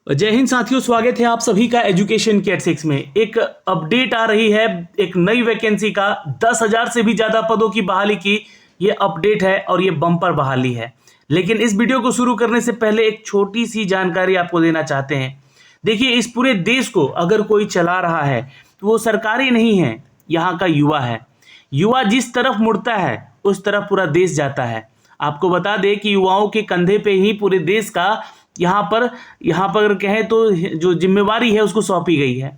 जय हिंद साथियों, स्वागत है आप सभी का एजुकेशन केयर 6 में। एक अपडेट आ रही है एक नई वैकेंसी का 10,000 से भी ज़्यादा पदों की बहाली की ये अपडेट है और ये बम्पर बहाली है। लेकिन इस वीडियो को शुरू करने से पहले एक छोटी सी जानकारी आपको देना चाहते हैं। देखिए, इस पूरे देश को अगर कोई चला रहा है तो वो सरकारें नहीं है, यहाँ का युवा है। युवा जिस तरफ मुड़ता है उस तरफ पूरा देश जाता है। आपको बता दें कि युवाओं के कंधे पे ही पूरे देश का यहाँ पर कहें तो जो जिम्मेवारी है उसको सौंपी गई है।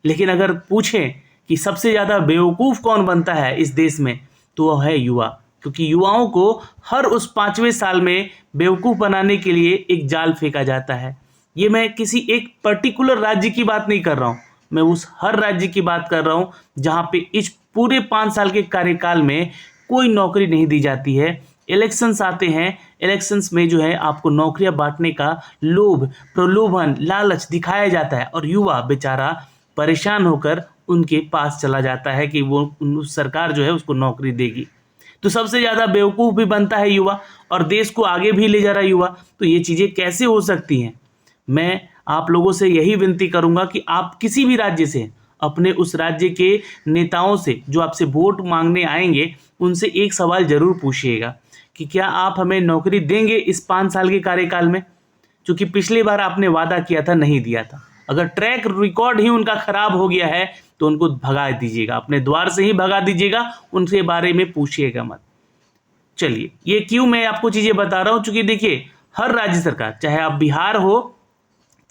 लेकिन अगर पूछें कि सबसे ज़्यादा बेवकूफ़ कौन बनता है इस देश में, तो वह है युवा। क्योंकि युवाओं को हर उस 5वें साल में बेवकूफ़ बनाने के लिए एक जाल फेंका जाता है। ये मैं किसी एक पर्टिकुलर राज्य की बात नहीं कर रहा हूँ, मैं उस हर राज्य की बात कर रहा हूँ जहाँ पे इस पूरे 5 साल के कार्यकाल में कोई नौकरी नहीं दी जाती है। इलेक्शंस आते हैं, इलेक्शंस में जो है आपको नौकरियां बांटने का लोभ, प्रलोभन, लालच दिखाया जाता है और युवा बेचारा परेशान होकर उनके पास चला जाता है कि वो सरकार जो है उसको नौकरी देगी। तो सबसे ज़्यादा बेवकूफ़ भी बनता है युवा और देश को आगे भी ले जा रहा है युवा। तो ये चीज़ें कैसे हो सकती हैं? मैं आप लोगों से यही विनती करूंगा कि आप किसी भी राज्य से अपने उस राज्य के नेताओं से जो आपसे वोट मांगने आएंगे उनसे एक सवाल जरूर पूछिएगा कि क्या आप हमें नौकरी देंगे इस 5 साल के कार्यकाल में? क्योंकि पिछली बार आपने वादा किया था, नहीं दिया था। अगर ट्रैक रिकॉर्ड ही उनका खराब हो गया है तो उनको भगा दीजिएगा, अपने द्वार से ही भगा दीजिएगा, उनके बारे में पूछिएगा मत। चलिए, ये क्यों मैं आपको चीज़ें बता रहा हूँ? क्योंकि देखिए, हर राज्य सरकार, चाहे आप बिहार हो,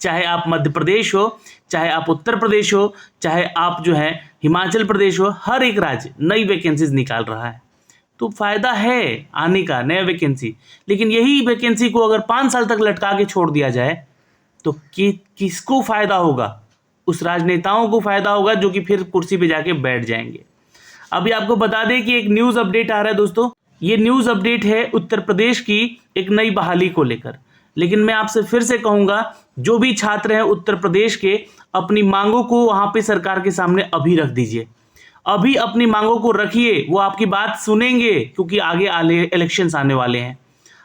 चाहे आप मध्य प्रदेश हो, चाहे आप उत्तर प्रदेश हो, चाहे आप जो है हिमाचल प्रदेश हो, हर एक राज्य नई वैकेंसीज निकाल रहा है। तो फायदा है आने का, नया वैकेंसी। लेकिन यही वैकेंसी को अगर 5 साल तक लटका के छोड़ दिया जाए तो किसको फायदा होगा? उस राजनेताओं को फायदा होगा जो कि फिर कुर्सी पे जाके बैठ जाएंगे। अभी आपको बता दें कि एक न्यूज़ अपडेट आ रहा है दोस्तों। ये न्यूज़ अपडेट है उत्तर प्रदेश की एक नई बहाली को लेकर। लेकिन मैं आपसे फिर से कहूँगा, जो भी छात्र हैं उत्तर प्रदेश के, अपनी मांगों को वहाँ पे सरकार के सामने अभी रख दीजिए। अभी अपनी मांगों को रखिए, वो आपकी बात सुनेंगे क्योंकि आगे इलेक्शंस आने वाले हैं।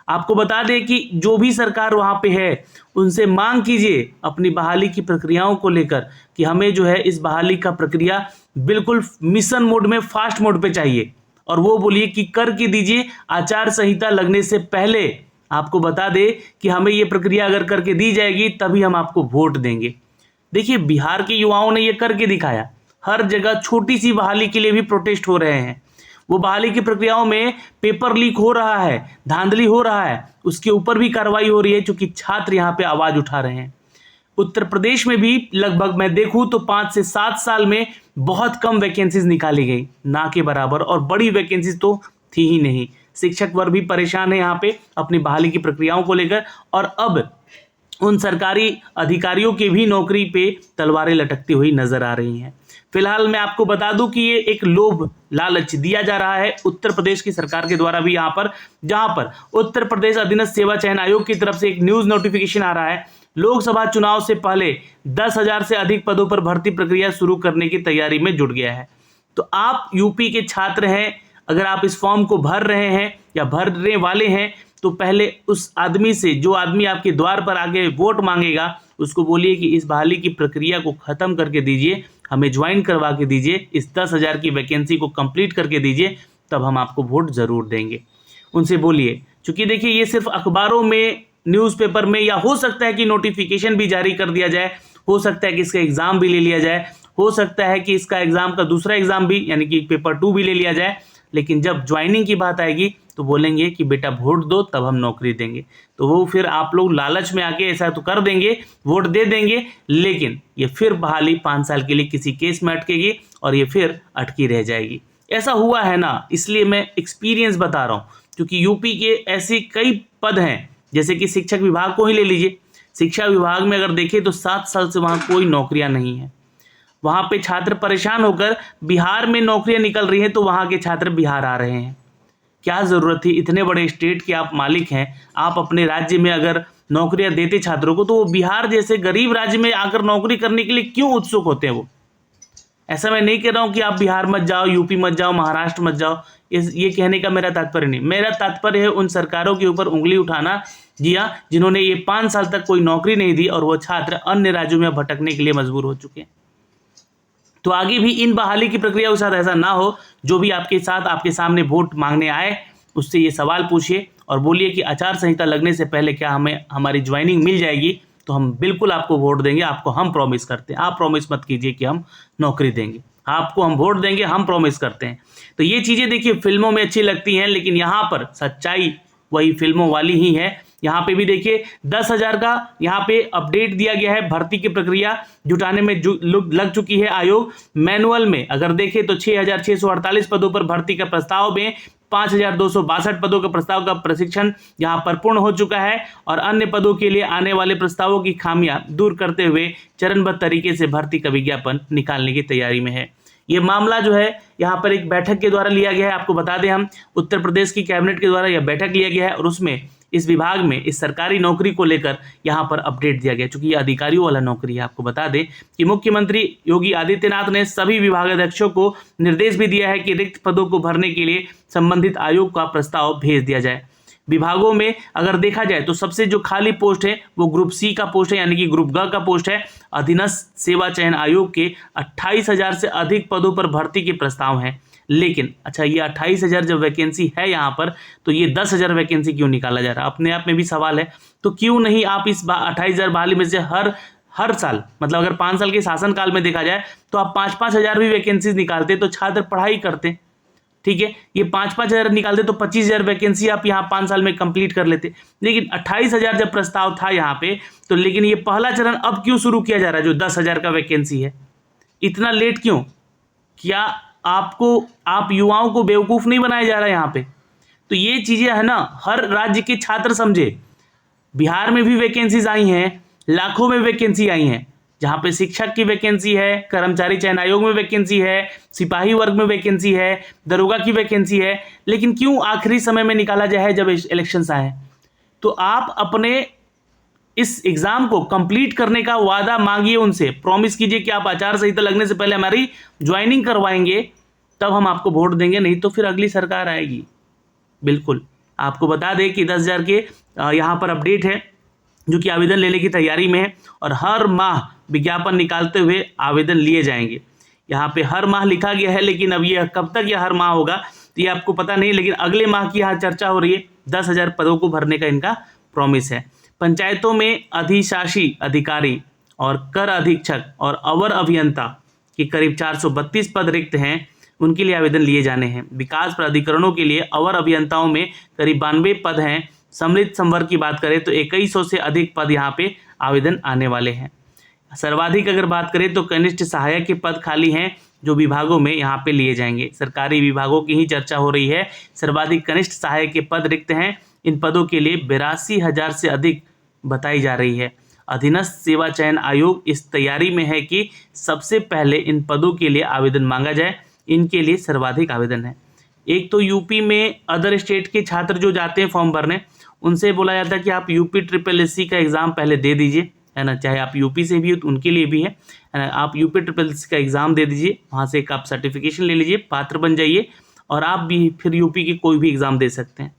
आपको बता दें कि जो भी सरकार वहाँ पे है उनसे मांग कीजिए अपनी बहाली की प्रक्रियाओं को लेकर कि हमें जो है इस बहाली का प्रक्रिया बिल्कुल मिशन मोड में, फास्ट मोड पे चाहिए। और वो बोलिए कि करके दीजिए, आचार संहिता लगने से पहले आपको बता दें कि हमें ये प्रक्रिया अगर करके दी जाएगी तभी हम आपको वोट देंगे। देखिए, बिहार के युवाओं ने ये करके दिखाया। हर जगह छोटी सी बहाली के लिए भी प्रोटेस्ट हो रहे हैं। वो बहाली की प्रक्रियाओं में पेपर लीक हो रहा है, धांधली हो रहा है, उसके ऊपर भी कार्रवाई हो रही है क्योंकि छात्र यहाँ पे आवाज उठा रहे हैं। उत्तर प्रदेश में भी लगभग मैं देखूं तो 5 से 7 साल में बहुत कम वैकेंसीज निकाली गई, ना के बराबर, और बड़ी वैकेंसीज तो थी ही नहीं। शिक्षक वर्ग भी परेशान है यहाँ पे अपनी बहाली की प्रक्रियाओं को लेकर, और अब उन सरकारी अधिकारियों की भी नौकरी पे तलवारें लटकती हुई नजर आ रही हैं। फिलहाल मैं आपको बता दूं कि ये एक लोभ लालच दिया जा रहा है उत्तर प्रदेश की सरकार के द्वारा भी यहाँ पर, जहाँ पर उत्तर प्रदेश अधीनस्थ सेवा चयन आयोग की तरफ से एक न्यूज नोटिफिकेशन आ रहा है। लोकसभा चुनाव से पहले 10,000 से अधिक पदों पर भर्ती प्रक्रिया शुरू करने की तैयारी में जुट गया है। तो आप यूपी के छात्र हैं, अगर आप इस फॉर्म को भर रहे हैं या भरने वाले हैं तो पहले उस आदमी से, जो आदमी आपके द्वार पर आके वोट मांगेगा, उसको बोलिए कि इस बहाली की प्रक्रिया को खत्म करके दीजिए, हमें ज्वाइन करवा के दीजिए, इस 10,000 की वैकेंसी को कंप्लीट करके दीजिए, तब हम आपको वोट जरूर देंगे। उनसे बोलिए, क्योंकि देखिए ये सिर्फ अखबारों में, न्यूज़पेपर में, या हो सकता है कि नोटिफिकेशन भी जारी कर दिया जाए, हो सकता है कि इसका एग्जाम भी ले लिया जाए, हो सकता है कि इसका एग्जाम का दूसरा एग्जाम भी यानी कि पेपर 2 भी ले लिया जाए। लेकिन जब ज्वाइनिंग की बात आएगी तो बोलेंगे कि बेटा वोट दो तब हम नौकरी देंगे। तो वो फिर आप लोग लालच में आके ऐसा तो कर देंगे, वोट दे देंगे, लेकिन ये फिर बहाली 5 साल के लिए किसी केस में अटकेगी और ये फिर अटकी रह जाएगी। ऐसा हुआ है ना, इसलिए मैं एक्सपीरियंस बता रहा हूँ। क्योंकि यूपी के ऐसे कई पद हैं, जैसे कि शिक्षक विभाग को ही ले लीजिए। शिक्षा विभाग में अगर देखें तो 7 साल से वहाँ कोई नौकरियाँ नहीं है। वहाँ पे छात्र परेशान होकर बिहार में नौकरियां निकल रही हैं तो वहाँ के छात्र बिहार आ रहे हैं। क्या ज़रूरत थी? इतने बड़े स्टेट के आप मालिक हैं, आप अपने राज्य में अगर नौकरियां देते छात्रों को, तो वो बिहार जैसे गरीब राज्य में आकर नौकरी करने के लिए क्यों उत्सुक होते हैं? वो ऐसा मैं नहीं कह रहा हूँ कि आप बिहार मत जाओ, यूपी मत जाओ, महाराष्ट्र मत जाओ, ये कहने का मेरा तात्पर्य नहीं। मेरा तात्पर्य है उन सरकारों के ऊपर उंगली उठाना, जी हाँ, जिन्होंने ये 5 साल तक कोई नौकरी नहीं दी और वो छात्र अन्य राज्यों में भटकने के लिए मजबूर हो चुके हैं। तो आगे भी इन बहाली की प्रक्रिया के साथ ऐसा ना हो। जो भी आपके साथ आपके सामने वोट मांगने आए उससे ये सवाल पूछिए और बोलिए कि आचार संहिता लगने से पहले क्या हमें हमारी ज्वाइनिंग मिल जाएगी, तो हम बिल्कुल आपको वोट देंगे। आपको हम प्रॉमिस करते हैं। आप प्रॉमिस मत कीजिए कि हम नौकरी देंगे, आपको हम वोट देंगे, हम प्रॉमिस करते हैं। तो ये चीज़ें देखिए फिल्मों में अच्छी लगती हैं, लेकिन यहाँ पर सच्चाई वही फिल्मों वाली ही है। यहाँ पे भी देखिए 10,000 का यहाँ पे अपडेट दिया गया है। भर्ती की प्रक्रिया जुटाने में लग चुकी है आयोग। मैनुअल में अगर देखें तो 6,648 पदों पर भर्ती का प्रस्ताव में 5,262 पदों के प्रस्ताव का प्रशिक्षण यहाँ पर पूर्ण हो चुका है और अन्य पदों के लिए आने वाले प्रस्तावों की खामियां दूर करते हुए चरणबद्ध तरीके से भर्ती का विज्ञापन निकालने की तैयारी में है। ये मामला जो है यहाँ पर एक बैठक के द्वारा लिया गया है। आपको बता दें, हम उत्तर प्रदेश की कैबिनेट के द्वारा यह बैठक लिया गया है और उसमें इस विभाग में इस सरकारी नौकरी को लेकर यहाँ पर अपडेट दिया गया, क्योंकि ये अधिकारियों वाला नौकरी है। आपको बता दें कि मुख्यमंत्री योगी आदित्यनाथ ने सभी विभागाध्यक्षों को निर्देश भी दिया है कि रिक्त पदों को भरने के लिए संबंधित आयोग का प्रस्ताव भेज दिया जाए। विभागों में अगर देखा जाए तो सबसे जो खाली पोस्ट है वो ग्रुप सी का पोस्ट है, यानी कि ग्रुप ग का पोस्ट है। अधीनस्थ सेवा चयन आयोग के 28,000 से अधिक पदों पर भर्ती के प्रस्ताव हैं। लेकिन अच्छा, ये 28,000 जब वैकेंसी है यहाँ पर, तो ये 10,000 वैकेंसी क्यों निकाला जा रहा है? अपने आप में भी सवाल है। तो क्यों नहीं आप इस 28,000 बहाली में से हर साल, मतलब अगर 5 साल के शासनकाल में देखा जाए तो आप 5-5 हज़ार भी वैकेंसीज निकालते तो छात्र पढ़ाई करते। ठीक है, ये 5-5 हज़ार निकालते तो 25,000 वैकेंसी आप यहाँ 5 साल में कंप्लीट कर लेते। लेकिन 28,000 जब प्रस्ताव था यहाँ पे, तो लेकिन ये पहला चरण अब क्यों शुरू किया जा रहा है जो 10,000 का वैकेंसी है? इतना लेट क्यों? क्या आप युवाओं को बेवकूफ़ नहीं बनाया जा रहा है यहाँ पे? तो ये चीज़ें है ना, हर राज्य के छात्र समझे। बिहार में भी वैकेंसीज आई हैं, लाखों में वैकेंसी आई हैं, जहाँ पे शिक्षक की वैकेंसी है, कर्मचारी चयन आयोग में वैकेंसी है, सिपाही वर्ग में वैकेंसी है, दरोगा की वैकेंसी है। लेकिन क्यों आखिरी समय में निकाला जाए जब इलेक्शंस आए? तो आप अपने इस एग्ज़ाम को कंप्लीट करने का वादा मांगिए उनसे, प्रॉमिस कीजिए कि आप आचार संहिता लगने से पहले हमारी ज्वाइनिंग करवाएंगे, तब हम आपको वोट देंगे। नहीं तो फिर अगली सरकार आएगी। बिल्कुल आपको बता दें कि 10,000 के यहाँ पर अपडेट है जो कि आवेदन लेने की तैयारी में है और हर माह विज्ञापन निकालते हुए आवेदन लिए जाएंगे। यहाँ पे हर माह लिखा गया है, लेकिन अब ये कब तक यह हर माह होगा तो ये आपको पता नहीं। लेकिन अगले माह की यहाँ चर्चा हो रही है। 10,000 पदों को भरने का इनका प्रॉमिस है। पंचायतों में अधिशासी अधिकारी और कर अधीक्षक और अवर अभियंता के करीब 432 पद रिक्त हैं, उनके लिए आवेदन लिए जाने हैं। विकास प्राधिकरणों के लिए अवर अभियंताओं में करीब 92 पद हैं। सम्मिलित संवर्ग की बात करें तो 2100 से अधिक पद यहाँ पे आवेदन आने वाले हैं। सर्वाधिक अगर बात करें तो कनिष्ठ सहायक के पद खाली हैं जो विभागों में यहाँ पे लिए जाएंगे। सरकारी विभागों की ही चर्चा हो रही है। सर्वाधिक कनिष्ठ सहायक के पद रिक्त हैं। इन पदों के लिए 82,000 से अधिक बताई जा रही है। अधीनस्थ सेवा चयन आयोग इस तैयारी में है कि सबसे पहले इन पदों के लिए आवेदन मांगा जाए। इनके लिए सर्वाधिक आवेदन है। एक तो यूपी में अदर स्टेट के छात्र जो जाते हैं फॉर्म भरने, उनसे बोला जाता है कि आप यूपी SSSC का एग्ज़ाम पहले दे दीजिए, है ना। चाहे आप यूपी से भी हो तो उनके लिए भी है ना। आप यूपी SSSC का एग्ज़ाम दे दीजिए, वहाँ से एक आप सर्टिफिकेशन ले लीजिए, पात्र बन जाइए और आप भी फिर यूपी की कोई भी एग्ज़ाम दे सकते हैं।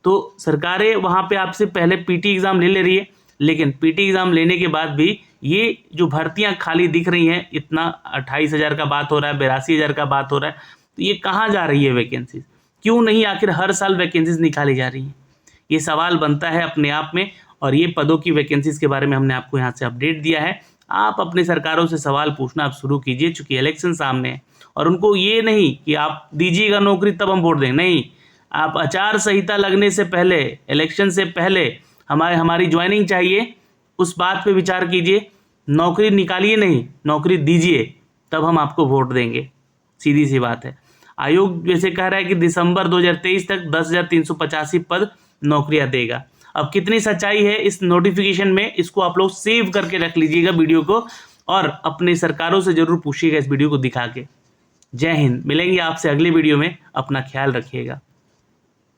तो सरकारें वहाँ पे आपसे पहले PT एग्ज़ाम ले रही है, लेकिन PT एग्ज़ाम लेने के बाद भी ये जो भर्तियाँ खाली दिख रही हैं, इतना 28,000 का बात हो रहा है, 82,000 का बात हो रहा है, तो ये कहाँ जा रही है वैकेंसीज? क्यों नहीं आखिर हर साल वैकेंसीज निकाली जा रही हैं? ये सवाल बनता है अपने आप में। और ये पदों की वैकेंसीज के बारे में हमने आपको यहाँ से अपडेट दिया है। आप अपने सरकारों से सवाल पूछना आप शुरू कीजिए, चूँकि इलेक्शन सामने है। और उनको ये नहीं कि आप दीजिएगा नौकरी तब हम वोट देंगे, नहीं। आप आचार संहिता लगने से पहले, इलेक्शन से पहले हमारी ज्वाइनिंग चाहिए, उस बात पे विचार कीजिए। नौकरी निकालिए नहीं, नौकरी दीजिए, तब हम आपको वोट देंगे। सीधी सी बात है। आयोग जैसे कह रहा है कि दिसंबर 2023 तक 10,385 पद नौकरियां देगा। अब कितनी सच्चाई है इस नोटिफिकेशन में, इसको आप लोग सेव करके रख लीजिएगा वीडियो को, और अपने सरकारों से जरूर पूछिएगा इस वीडियो को दिखा के। जय हिंद। मिलेंगे आपसे अगली वीडियो में। अपना ख्याल रखिएगा।